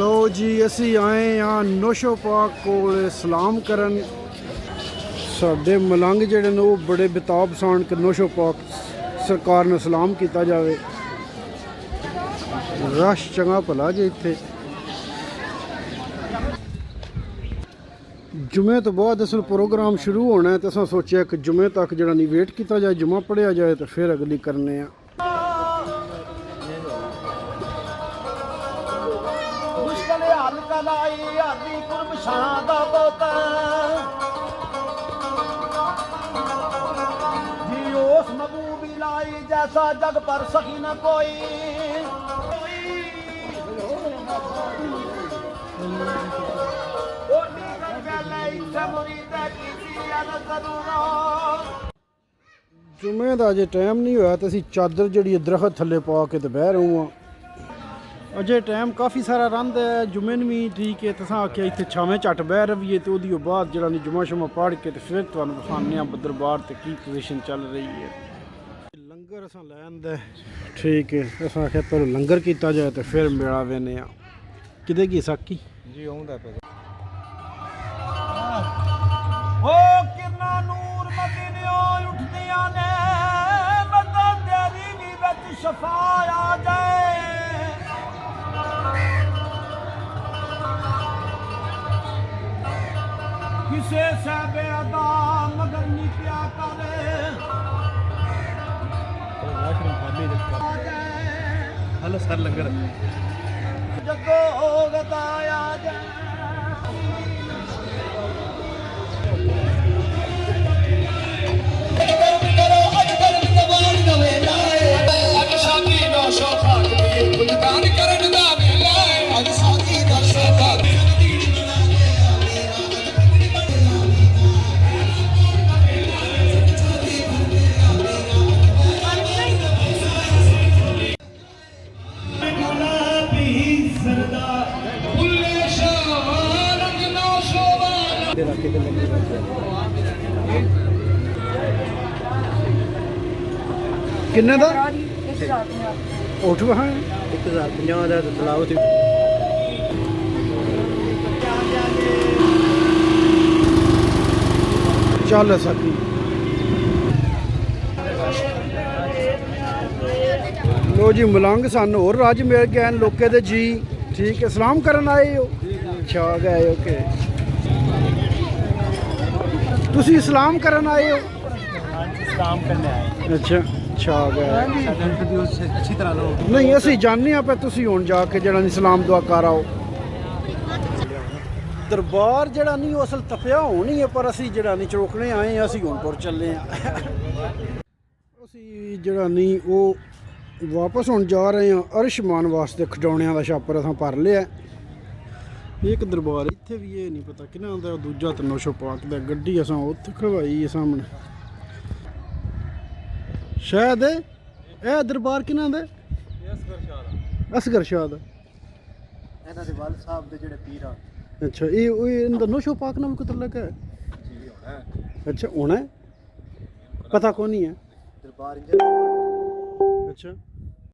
लो जी असी आए हाँ नौशो पाक कोल सलाम करन। साडे मलंग जिहड़े ने वो बड़े बेताब सन कि नौशो पाक सरकार ने सलाम किया जाए। रश चंगा भला जी इत्थे। जुमे तो बाद असल प्रोग्राम शुरू होना है तो असां सोचा कि जुमे तक जिहड़ा नहीं वेट किया जाए, जुमा पढ़िया जाए तो फिर अगली करने आ। जैसा जग पर सकी न कोई जुमे का अजे टाइम नहीं होया तो असी चादर जी दरखत थले पा के तो बह रहूँ हाँ। अजे टाइम काफ़ी सारा रंध है जुमे न भी ठीक है। तुसा आख्या इतने छावें झट बह रहीए तो वो बाद जरा जुमा शुमा पढ़ के तो फिर तुहानू विखाने दरबार से की पोजिशन चल रही है। लंगर असा लैंदा ठीक है। असा आख्या पहले लंगर किया जाए तो फिर मेला वेने कि की साकी जी आउंदा पे ओ किरना नूर मदीनों उठदियां ने बंदा तेरी भी विच शफा आ जाए। किसे साबे अदा मगर नहीं पिया करे हेलो सर लंगर जगो गताया जाए। किन्ने दा उठ वहाँ 1050 ਦਾ ਤਲਾਵਤ चल सकी। लो जी मलंग सन होर रज मिल गए लोके दे जी ठीक है। सलाम करन आए हो अच्छा गए ओके तुसी सलाम करन आए हो सलाम करने आए अच्छा अच्छा गए अच्छी तरह लो नहीं असी जानने पे तुसी हुण जाके जड़ा नहीं सलाम दुआ कर आओ। दरबार जड़ा नहीं वो असल तपया होनी है पर असी जड़ा नहीं चरोकने आए हैं। असी हुण पुर चले असी जड़ा नहीं वो वापस हुण जा रहे हैं अरिशमान वास्ते खडौणियां दा छापर असां भर लिया। एक दरबार इत्थे भी ये नहीं पता किन्ना दा दूजा तो नौशो पाक दा गड्डी असां उत्थे खड़वाई है सामने शायद ए दरबार किन्ना दा असगर शाह दा ਇਹਨਾਂ ਦੇ ਵਾਲ ਸਾਹਿਬ ਦੇ ਜਿਹੜੇ ਪੀਰ ਆ अच्छा ये इनका नौशो पाक नाम कुछ लगा है ਜੀ ਹੋਣਾ अच्छा होना है पता कौन नहीं है ਦਰਬਾਰ ਇੰਜਨ अच्छा